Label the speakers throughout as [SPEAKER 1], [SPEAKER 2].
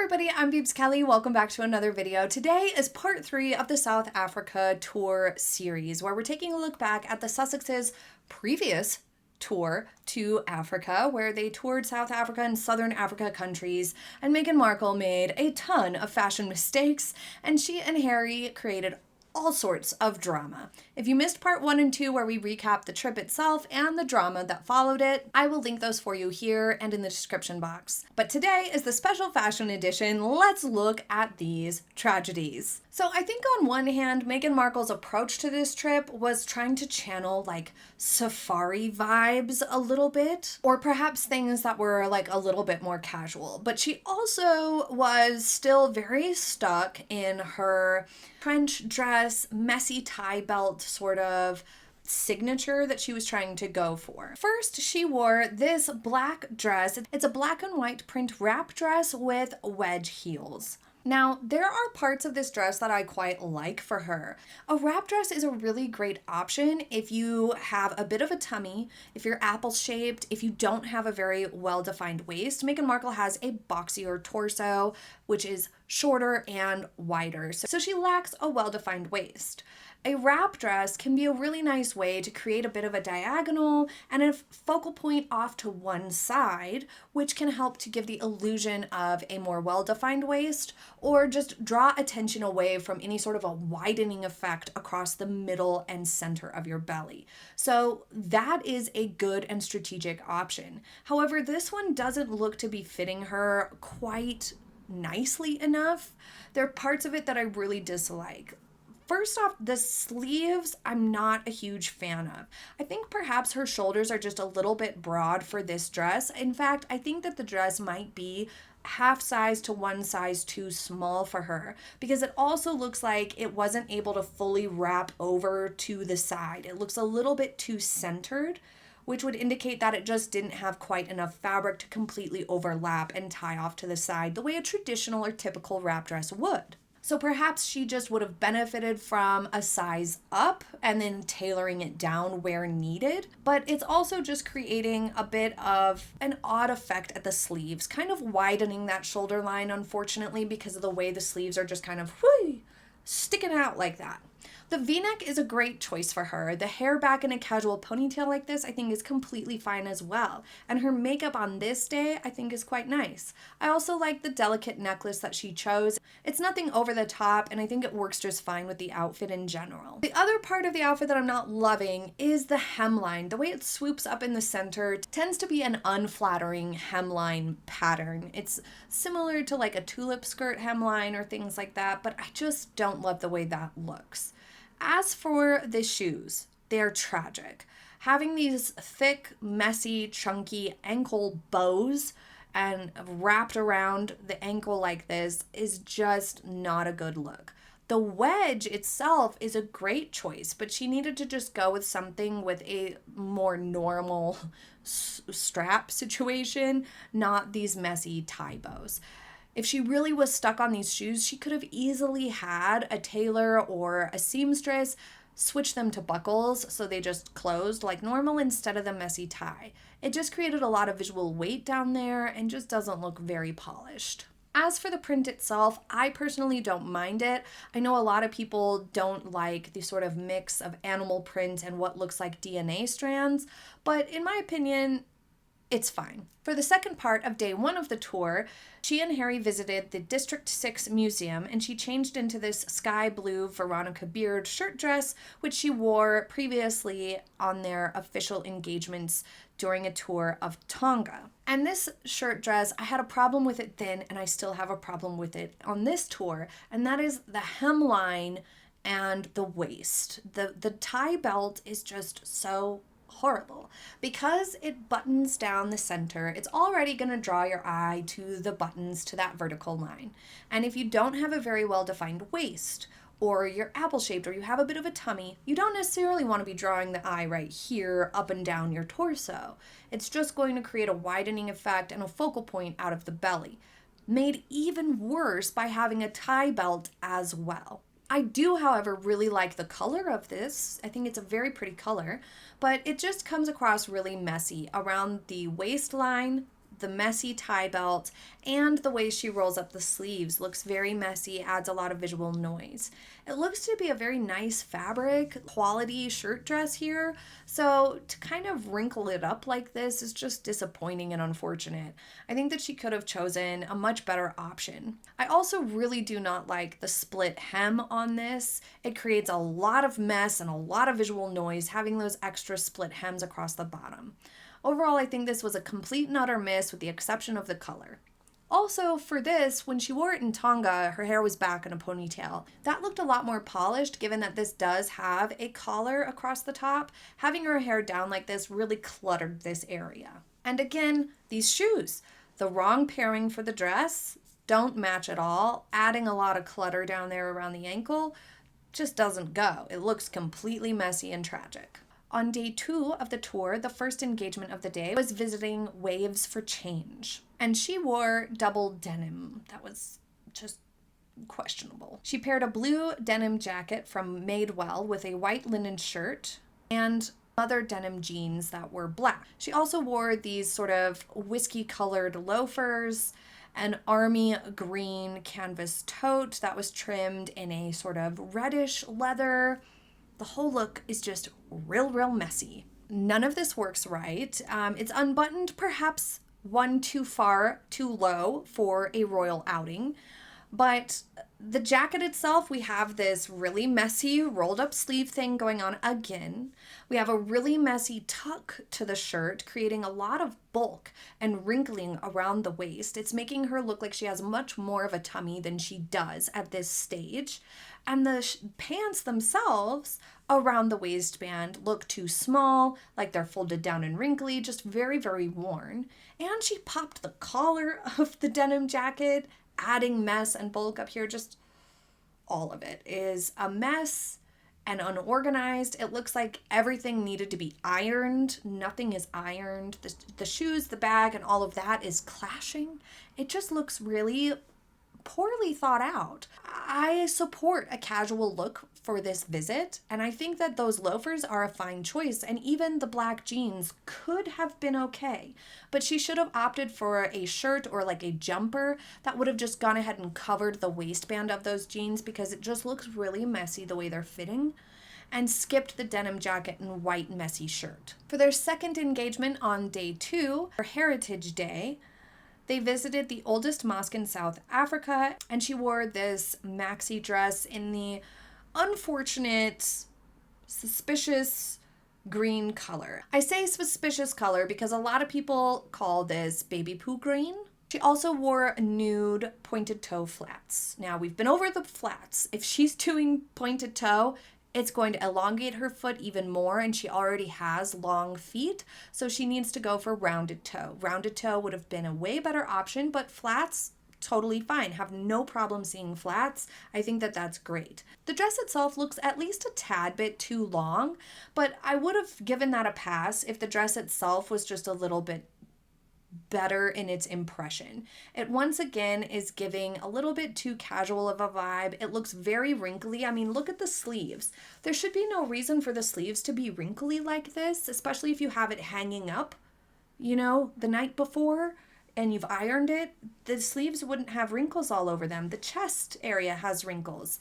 [SPEAKER 1] everybody, I'm Beebs Kelley. Welcome back to another video. Today is part 3 of the South Africa tour series, where we're taking a look back at the Sussexes' previous tour to Africa, where they toured South Africa and Southern Africa countries, and Meghan Markle made a ton of fashion mistakes, and she and Harry created all sorts of drama. If you missed part 1 and 2 where we recap the trip itself and the drama that followed it, I will link those for you here and in the description box. But today is the special fashion edition. Let's look at these tragedies. So I think on one hand, Meghan Markle's approach to this trip was trying to channel like safari vibes a little bit, or perhaps things that were like a little bit more casual. But she also was still very stuck in her French dress, messy tie belt sort of signature that she was trying to go for. First, she wore this black dress. It's a black and white print wrap dress with wedge heels. Now, there are parts of this dress that I quite like for her. A wrap dress is a really great option if you have a bit of a tummy, if you're apple-shaped, if you don't have a very well-defined waist. Meghan Markle has a boxier torso, which is shorter and wider, so she lacks a well-defined waist. A wrap dress can be a really nice way to create a bit of a diagonal and a focal point off to one side, which can help to give the illusion of a more well-defined waist, or just draw attention away from any sort of a widening effect across the middle and center of your belly. So that is a good and strategic option. However, this one doesn't look to be fitting her quite nicely enough. There are parts of it that I really dislike. First off, the sleeves, I'm not a huge fan of. I think perhaps her shoulders are just a little bit broad for this dress. In fact, I think that the dress might be half size to one size too small for her, because it also looks like it wasn't able to fully wrap over to the side. It looks a little bit too centered, which would indicate that it just didn't have quite enough fabric to completely overlap and tie off to the side the way a traditional or typical wrap dress would. So perhaps she just would have benefited from a size up and then tailoring it down where needed. But it's also just creating a bit of an odd effect at the sleeves, kind of widening that shoulder line, unfortunately, because of the way the sleeves are just kind of sticking out like that. The V-neck is a great choice for her. The hair back in a casual ponytail like this I think is completely fine as well. And her makeup on this day I think is quite nice. I also like the delicate necklace that she chose. It's nothing over the top and I think it works just fine with the outfit in general. The other part of the outfit that I'm not loving is the hemline. The way it swoops up in the center tends to be an unflattering hemline pattern. It's similar to like a tulip skirt hemline or things like that, but I just don't love the way that looks. As for the shoes, they are tragic. Having these thick, messy, chunky ankle bows and wrapped around the ankle like this is just not a good look. The wedge itself is a great choice, but she needed to just go with something with a more normal strap situation, not these messy tie bows. If she really was stuck on these shoes, she could have easily had a tailor or a seamstress switch them to buckles so they just closed like normal instead of the messy tie. It just created a lot of visual weight down there and just doesn't look very polished. As for the print itself, I personally don't mind it. I know a lot of people don't like the sort of mix of animal print and what looks like DNA strands, but in my opinion, it's fine. For the second part of day 1 of the tour, she and Harry visited the District 6 Museum and she changed into this sky blue Veronica Beard shirt dress, which she wore previously on their official engagements during a tour of Tonga. And this shirt dress, I had a problem with it then and I still have a problem with it on this tour, and that is the hemline and the waist. The tie belt is just so horrible. Because it buttons down the center, it's already going to draw your eye to the buttons to that vertical line. And if you don't have a very well-defined waist, or you're apple-shaped, or you have a bit of a tummy, you don't necessarily want to be drawing the eye right here up and down your torso. It's just going to create a widening effect and a focal point out of the belly, made even worse by having a tie belt as well. I do, however, really like the color of this. I think it's a very pretty color, but it just comes across really messy around the waistline, the messy tie belt, and the way she rolls up the sleeves looks very messy, adds a lot of visual noise. It looks to be a very nice fabric, quality shirt dress here, so to kind of wrinkle it up like this is just disappointing and unfortunate. I think that she could have chosen a much better option. I also really do not like the split hem on this. It creates a lot of mess and a lot of visual noise having those extra split hems across the bottom. Overall, I think this was a complete and utter miss with the exception of the color. Also, for this, when she wore it in Tonga, her hair was back in a ponytail. That looked a lot more polished given that this does have a collar across the top. Having her hair down like this really cluttered this area. And again, these shoes. The wrong pairing for the dress, don't match at all. Adding a lot of clutter down there around the ankle just doesn't go. It looks completely messy and tragic. On day 2 of the tour, the first engagement of the day was visiting Waves for Change. And she wore double denim. That was just questionable. She paired a blue denim jacket from Madewell with a white linen shirt and other denim jeans that were black. She also wore these sort of whiskey colored loafers, an army green canvas tote that was trimmed in a sort of reddish leather. The whole look is just real messy. None of this works right. It's unbuttoned perhaps one too far, too low for a royal outing. But the jacket itself, we have this really messy rolled up sleeve thing going on again. We have a really messy tuck to the shirt, creating a lot of bulk and wrinkling around the waist. It's making her look like she has much more of a tummy than she does at this stage. And the pants themselves around the waistband look too small, like they're folded down and wrinkly, just very worn. And she popped the collar of the denim jacket, adding mess and bulk up here. Just all of it is a mess and unorganized. It looks like everything needed to be ironed. Nothing is ironed. The shoes, the bag, and all of that is clashing. It just looks really poorly thought out. I support a casual look for this visit, and I think that those loafers are a fine choice, and even the black jeans could have been okay, but she should have opted for a shirt or like a jumper that would have just gone ahead and covered the waistband of those jeans, because it just looks really messy the way they're fitting, and skipped the denim jacket and white messy shirt. For their second engagement on day 2, for Heritage Day, they visited the oldest mosque in South Africa, and she wore this maxi dress in the unfortunate, suspicious green color. I say suspicious color because a lot of people call this baby poo green. She also wore nude pointed toe flats. Now, we've been over the flats. If she's doing pointed toe, it's going to elongate her foot even more, and she already has long feet, so she needs to go for rounded toe. Rounded toe would have been a way better option, but flats, totally fine. Have no problem seeing flats. I think that that's great. The dress itself looks at least a tad bit too long, but I would have given that a pass if the dress itself was just a little bit better in its impression. It once again is giving a little bit too casual of a vibe. It looks very wrinkly. I mean, look at the sleeves. There should be no reason for the sleeves to be wrinkly like this, especially if you have it hanging up, you know, the night before and you've ironed it. The sleeves wouldn't have wrinkles all over them. The chest area has wrinkles.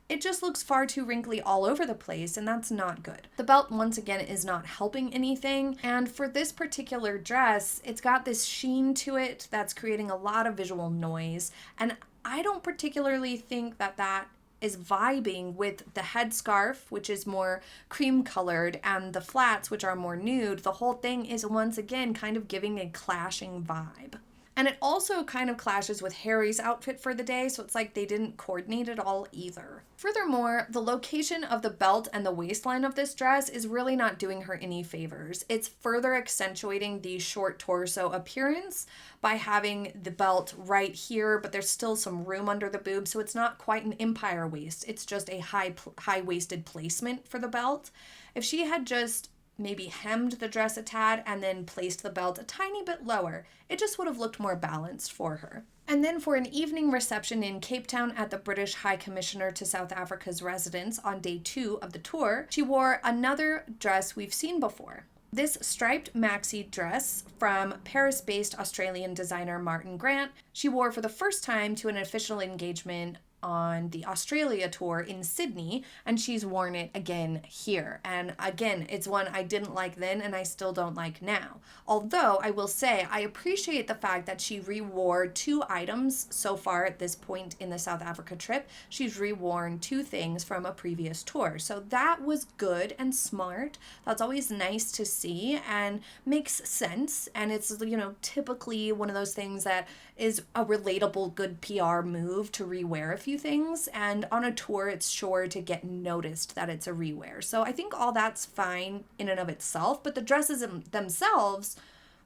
[SPEAKER 1] It just looks far too wrinkly all over the place, and that's not good. The belt, once again, is not helping anything, and for this particular dress, it's got this sheen to it that's creating a lot of visual noise, and I don't particularly think that that is vibing with the headscarf, which is more cream colored, and the flats, which are more nude. The whole thing is once again kind of giving a clashing vibe. And it also kind of clashes with Harry's outfit for the day, so it's like they didn't coordinate it all either. Furthermore, the location of the belt and the waistline of this dress is really not doing her any favors. It's further accentuating the short torso appearance by having the belt right here, but there's still some room under the boob, so it's not quite an empire waist. It's just a high-waisted placement for the belt. If she had just maybe hemmed the dress a tad and then placed the belt a tiny bit lower, it just would have looked more balanced for her. And then for an evening reception in Cape Town at the British High Commissioner to South Africa's residence on day 2 of the tour, she wore another dress we've seen before. This striped maxi dress from Paris-based Australian designer Martin Grant, she wore for the first time to an official engagement on the Australia tour in Sydney, and she's worn it again here. And again, it's one I didn't like then and I still don't like now. Although I will say I appreciate the fact that she rewore 2 items so far at this point in the South Africa trip. She's reworn 2 things from a previous tour. So that was good and smart. That's always nice to see and makes sense. And it's, you know, typically one of those things that is a relatable, good PR move to rewear a few things, and on a tour it's sure to get noticed that it's a rewear. So I think all that's fine in and of itself, but the dresses themselves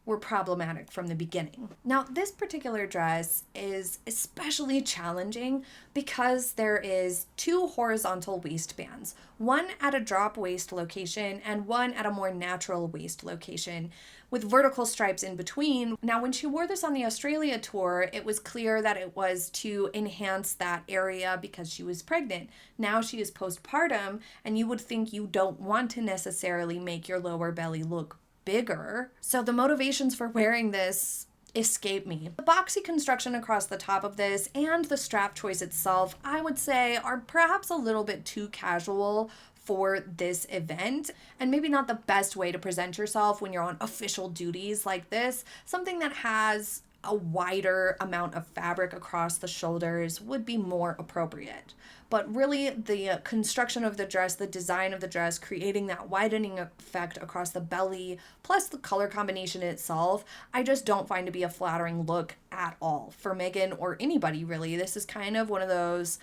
[SPEAKER 1] were problematic from the beginning. Now, this particular dress is especially challenging because there is 2 horizontal waistbands, one at a drop waist location and one at a more natural waist location, with vertical stripes in between. Now, when she wore this on the Australia tour, it was clear that it was to enhance that area because she was pregnant. Now she is postpartum, and you would think you don't want to necessarily make your lower belly look bigger. So the motivations for wearing this escape me. The boxy construction across the top of this and the strap choice itself, I would say, are perhaps a little bit too casual for this event, and maybe not the best way to present yourself when you're on official duties like this. Something that has a wider amount of fabric across the shoulders would be more appropriate. But really, the construction of the dress, the design of the dress, creating that widening effect across the belly, plus the color combination itself, I just don't find to be a flattering look at all for Meghan or anybody really. This is kind of one of those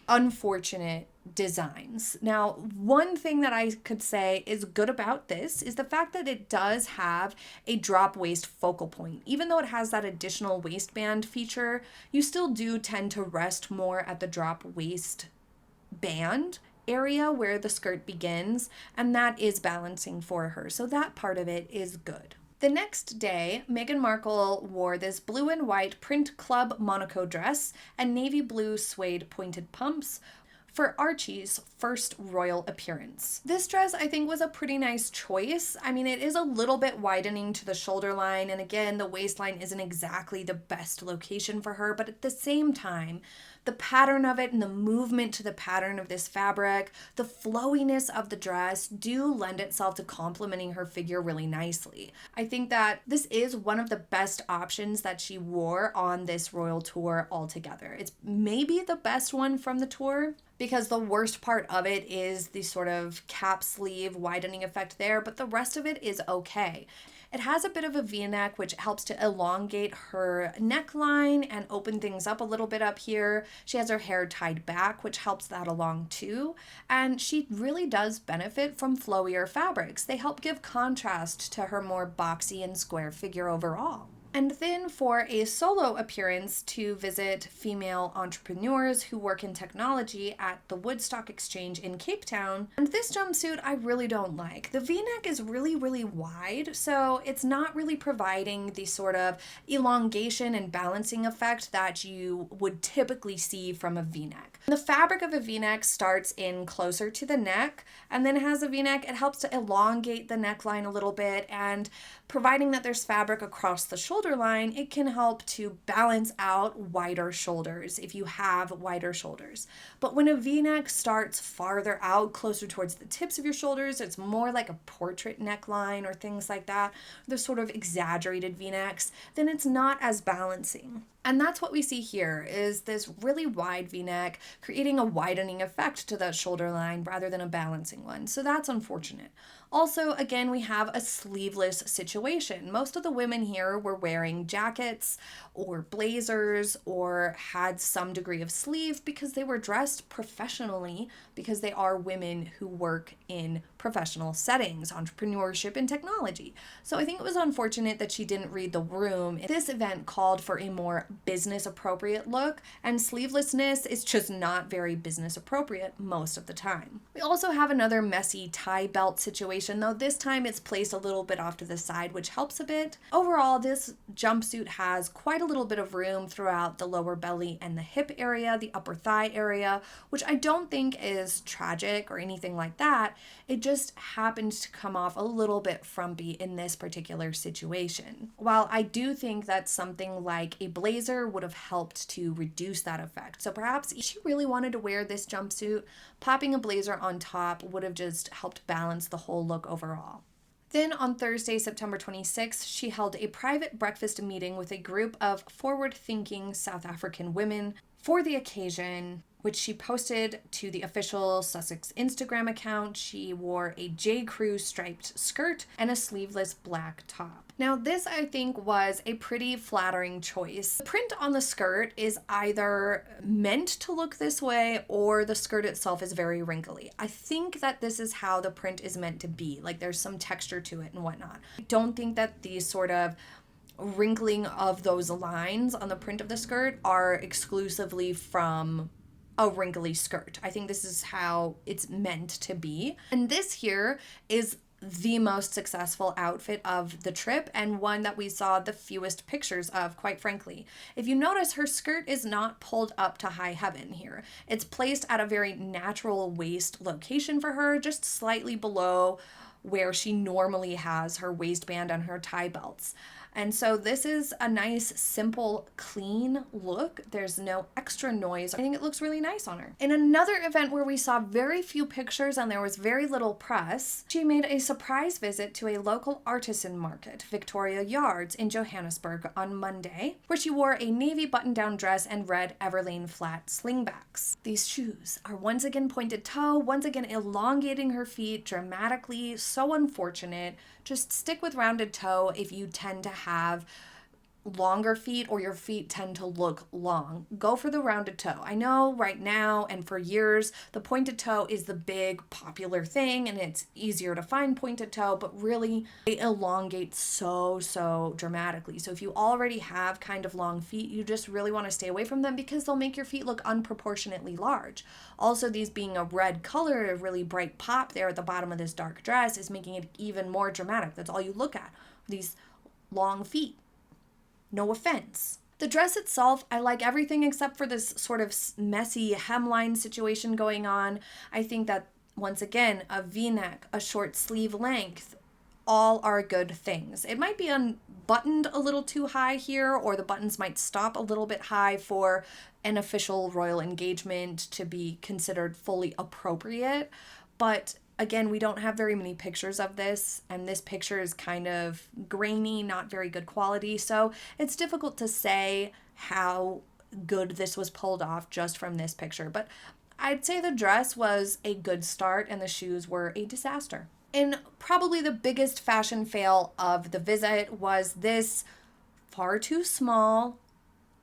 [SPEAKER 1] unfortunate designs. Now, one thing that I could say is good about this is the fact that it does have a drop waist focal point. Even though it has that additional waistband feature, you still do tend to rest more at the drop waist band area where the skirt begins, and that is balancing for her. So that part of it is good. The next day, Meghan Markle wore this blue and white print club Monaco dress and navy blue suede pointed pumps for Archie's first royal appearance. This dress, I think, was a pretty nice choice. I mean, it is a little bit widening to the shoulder line, and again, the waistline isn't exactly the best location for her, but at the same time, the pattern of it and the movement to the pattern of this fabric, the flowiness of the dress do lend itself to complementing her figure really nicely. I think that this is one of the best options that she wore on this royal tour altogether. It's maybe the best one from the tour, because the worst part of it is the sort of cap sleeve widening effect there, but the rest of it is okay. It has a bit of a V-neck, which helps to elongate her neckline and open things up a little bit up here. She has her hair tied back, which helps that along too. And she really does benefit from flowier fabrics. They help give contrast to her more boxy and square figure overall. And then for a solo appearance to visit female entrepreneurs who work in technology at the Woodstock Exchange in Cape Town. And this jumpsuit I really don't like. The V-neck is really, really wide, so it's not really providing the sort of elongation and balancing effect that you would typically see from a V-neck. The fabric of a V-neck starts in closer to the neck and then has a V-neck. It helps to elongate the neckline a little bit, and providing that there's fabric across the shoulder line, it can help to balance out wider shoulders if you have wider shoulders. But when a V-neck starts farther out, closer towards the tips of your shoulders, it's more like a portrait neckline or things like that, the sort of exaggerated V-necks, then it's not as balancing. And that's what we see here, is this really wide V-neck creating a widening effect to that shoulder line rather than a balancing one. So that's unfortunate. Also, again, we have a sleeveless situation. Most of the women here were wearing jackets or blazers or had some degree of sleeve because they were dressed professionally, because they are women who work in professional settings, entrepreneurship and technology. So I think it was unfortunate that she didn't read the room. This event called for a more business appropriate look, and sleevelessness is just not very business appropriate most of the time. We also have another messy tie belt situation, though this time it's placed a little bit off to the side, which helps a bit. Overall, this jumpsuit has quite a little bit of room throughout the lower belly and the hip area, the upper thigh area, which I don't think is tragic or anything like that. It just just happened to come off a little bit frumpy in this particular situation. While I do think that something like a blazer would have helped to reduce that effect. So perhaps if she really wanted to wear this jumpsuit, popping a blazer on top would have just helped balance the whole look overall. Then on Thursday, September 26th, she held a private breakfast meeting with a group of forward-thinking South African women for the occasion, which she posted to the official Sussex Instagram account. She wore a J. Crew striped skirt and a sleeveless black top. Now, this I think was a pretty flattering choice. The print on the skirt is either meant to look this way or the skirt itself is very wrinkly. I think that this is how the print is meant to be. Like there's some texture to it and whatnot. I don't think that these sort of wrinkling of those lines on the print of the skirt are exclusively from a wrinkly skirt. I think this is how it's meant to be. And this here is the most successful outfit of the trip and one that we saw the fewest pictures of, quite frankly. If you notice, her skirt is not pulled up to high heaven here. It's placed at a very natural waist location for her, just slightly below where she normally has her waistband and her tie belts. And so this is a nice, simple, clean look. There's no extra noise. I think it looks really nice on her. In another event where we saw very few pictures and there was very little press, she made a surprise visit to a local artisan market, Victoria Yards in Johannesburg, on Monday, where she wore a navy button-down dress and red Everlane flat slingbacks. These shoes are once again pointed toe, once again elongating her feet dramatically. So unfortunate. Just stick with rounded toe if you tend to have longer feet or your feet tend to look long. Go for the rounded toe. I know right now and for years, the pointed toe is the big popular thing and it's easier to find pointed toe, but really they elongate so dramatically. So if you already have kind of long feet, you just really want to stay away from them because they'll make your feet look unproportionately large. Also, these being a red color, a really bright pop there at the bottom of this dark dress is making it even more dramatic. That's all you look at, these long feet. No offense. The dress itself, I like everything except for this sort of messy hemline situation going on. I think that, once again, a V-neck, a short sleeve length, all are good things. It might be unbuttoned a little too high here, or the buttons might stop a little bit high for an official royal engagement to be considered fully appropriate. But again, we don't have very many pictures of this, and this picture is kind of grainy, not very good quality, so it's difficult to say how good this was pulled off just from this picture. But I'd say the dress was a good start and the shoes were a disaster. And probably the biggest fashion fail of the visit was this far too small,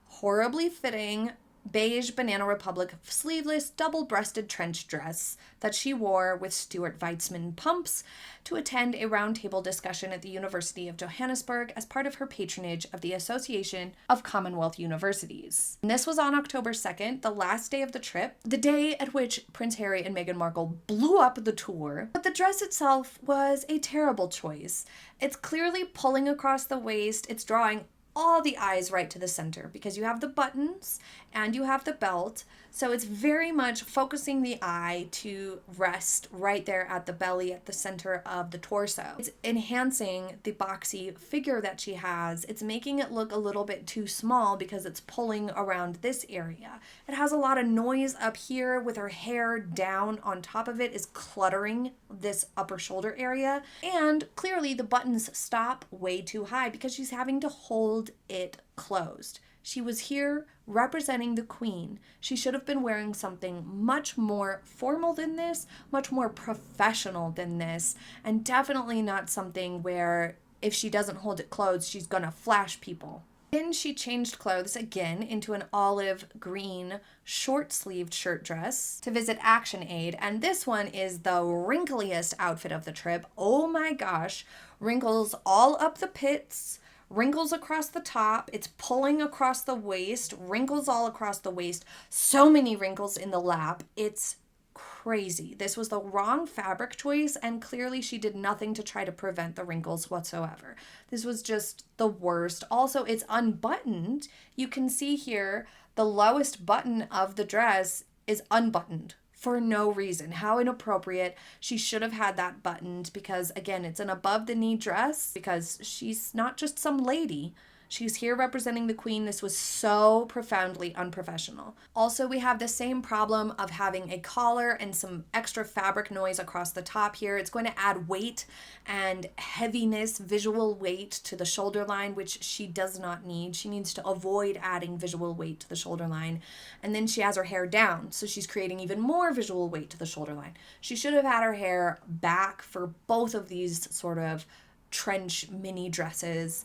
[SPEAKER 1] horribly fitting beige Banana Republic sleeveless double-breasted trench dress that she wore with Stuart Weitzman pumps to attend a roundtable discussion at the University of Johannesburg as part of her patronage of the Association of Commonwealth Universities. And this was on October 2nd, the last day of the trip, the day at which Prince Harry and Meghan Markle blew up the tour. But the dress itself was a terrible choice. It's clearly pulling across the waist. It's drawing all the eyes right to the center because you have the buttons and you have the belt. So it's very much focusing the eye to rest right there at the belly at the center of the torso. It's enhancing the boxy figure that she has. It's making it look a little bit too small because it's pulling around this area. It has a lot of noise up here with her hair down on top of it is cluttering this upper shoulder area. And clearly the buttons stop way too high because she's having to hold it closed. She was here representing the Queen. She should have been wearing something much more formal than this, much more professional than this, and definitely not something where if she doesn't hold it closed, she's gonna flash people. Then she changed clothes again into an olive green short-sleeved shirt dress to visit Action Aid, and this one is the wrinkliest outfit of the trip. Oh my gosh, wrinkles all up the pits, wrinkles across the top, it's pulling across the waist, wrinkles all across the waist, so many wrinkles in the lap. It's crazy. This was the wrong fabric choice, and clearly she did nothing to try to prevent the wrinkles whatsoever. This was just the worst. Also, it's unbuttoned. You can see here the lowest button of the dress is unbuttoned for no reason. How inappropriate. She should have had that buttoned because, again, it's an above the knee dress because she's not just some lady. She's here representing the queen. This was so profoundly unprofessional. Also, we have the same problem of having a collar and some extra fabric noise across the top here. It's going to add weight and heaviness, visual weight to the shoulder line, which she does not need. She needs to avoid adding visual weight to the shoulder line. And then she has her hair down, so she's creating even more visual weight to the shoulder line. She should have had her hair back for both of these sort of trench mini dresses.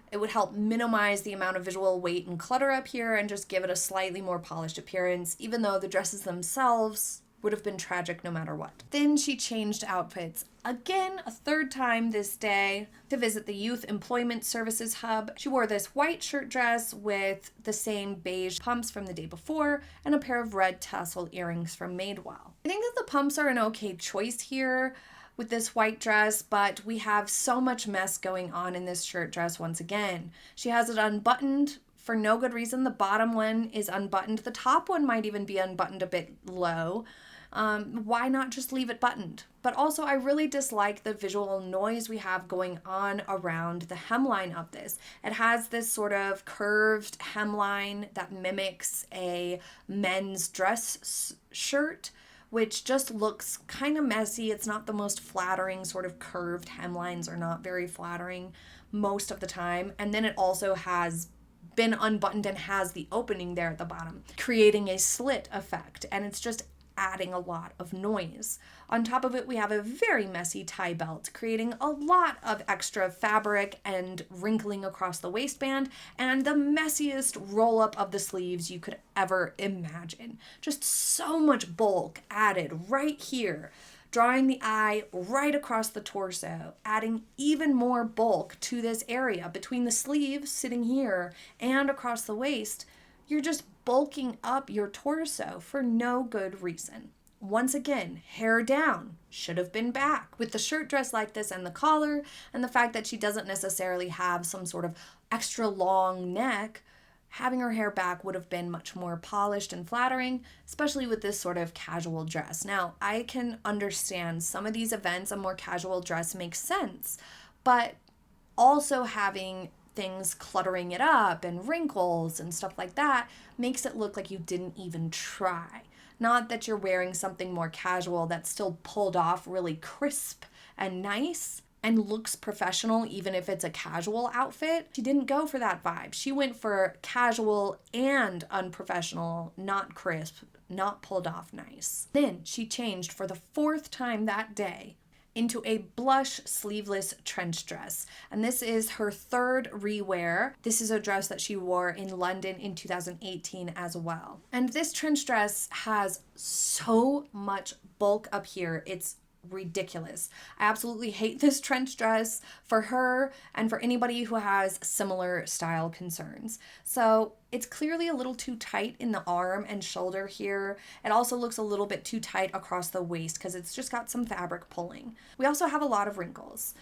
[SPEAKER 1] It would help minimize the amount of visual weight and clutter up here and just give it a slightly more polished appearance, even though the dresses themselves would have been tragic no matter what. Then she changed outfits again a third time this day to visit the Youth Employment Services Hub. She wore this white shirt dress with the same beige pumps from the day before and a pair of red tassel earrings from Madewell. I think that the pumps are an okay choice here with this white dress, but we have so much mess going on in this shirt dress once again. She has it unbuttoned for no good reason. The bottom one is unbuttoned. The top one might even be unbuttoned a bit low. Why not just leave it buttoned? But also, I really dislike the visual noise we have going on around the hemline of this. It has this sort of curved hemline that mimics a men's dress shirt, which just looks kind of messy. It's not the most flattering. Sort of curved hemlines are not very flattering most of the time. And then it also has been unbuttoned and has the opening there at the bottom, creating a slit effect. And it's just adding a lot of noise. On top of it, we have a very messy tie belt, creating a lot of extra fabric and wrinkling across the waistband, and the messiest roll-up of the sleeves you could ever imagine. Just so much bulk added right here, drawing the eye right across the torso, adding even more bulk to this area between the sleeves sitting here and across the waist. You're just bulking up your torso for no good reason. Once again, hair down, should have been back. With the shirt dress like this and the collar and the fact that she doesn't necessarily have some sort of extra long neck, having her hair back would have been much more polished and flattering, especially with this sort of casual dress. Now, I can understand some of these events, a more casual dress makes sense, but also having things cluttering it up and wrinkles and stuff like that makes it look like you didn't even try. Not that you're wearing something more casual that's still pulled off really crisp and nice and looks professional even if it's a casual outfit. She didn't go for that vibe. She went for casual and unprofessional, not crisp, not pulled off nice. Then she changed for the fourth time that day into a blush sleeveless trench dress. And this is her third rewear. This is a dress that she wore in London in 2018 as well. And this trench dress has so much bulk up here. It's ridiculous. I absolutely hate this trench dress for her and for anybody who has similar style concerns. So it's clearly a little too tight in the arm and shoulder here. It also looks a little bit too tight across the waist because it's just got some fabric pulling. We also have a lot of wrinkles.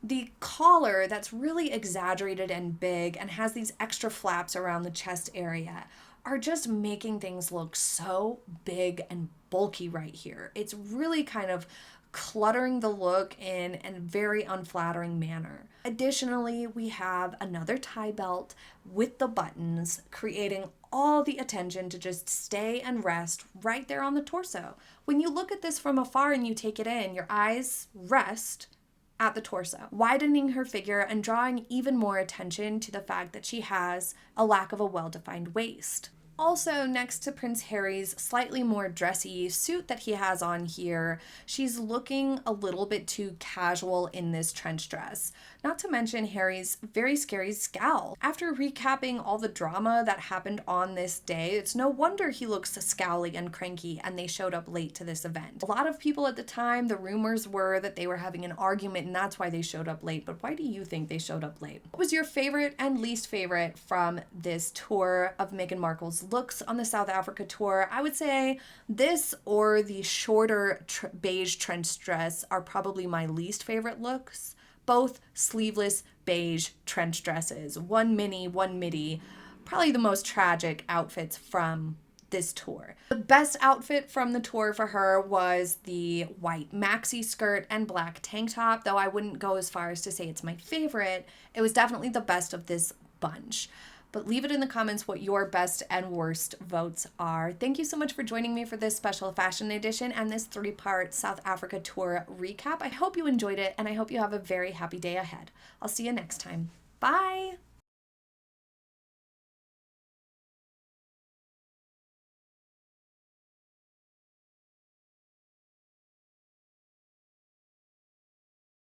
[SPEAKER 1] The collar that's really exaggerated and big and has these extra flaps around the chest area are just making things look so big and bulky right here. It's really kind of cluttering the look in a very unflattering manner. Additionally, we have another tie belt with the buttons, creating all the attention to just stay and rest right there on the torso. When you look at this from afar and you take it in, your eyes rest at the torso, widening her figure and drawing even more attention to the fact that she has a lack of a well-defined waist. Also, next to Prince Harry's slightly more dressy suit that he has on here, she's looking a little bit too casual in this trench dress. Not to mention Harry's very scary scowl. After recapping all the drama that happened on this day, it's no wonder he looks scowly and cranky and they showed up late to this event. A lot of people at the time, the rumors were that they were having an argument and that's why they showed up late. But why do you think they showed up late? What was your favorite and least favorite from this tour of Meghan Markle's looks on the South Africa tour? I would say this or the shorter beige trench dress are probably my least favorite looks. Both sleeveless beige trench dresses, one mini, one midi, probably the most tragic outfits from this tour. The best outfit from the tour for her was the white maxi skirt and black tank top, though I wouldn't go as far as to say it's my favorite. It was definitely the best of this bunch. But leave it in the comments what your best and worst votes are. Thank you so much for joining me for this special fashion edition and this 3-part South Africa tour recap. I hope you enjoyed it, and I hope you have a very happy day ahead. I'll see you next time. Bye!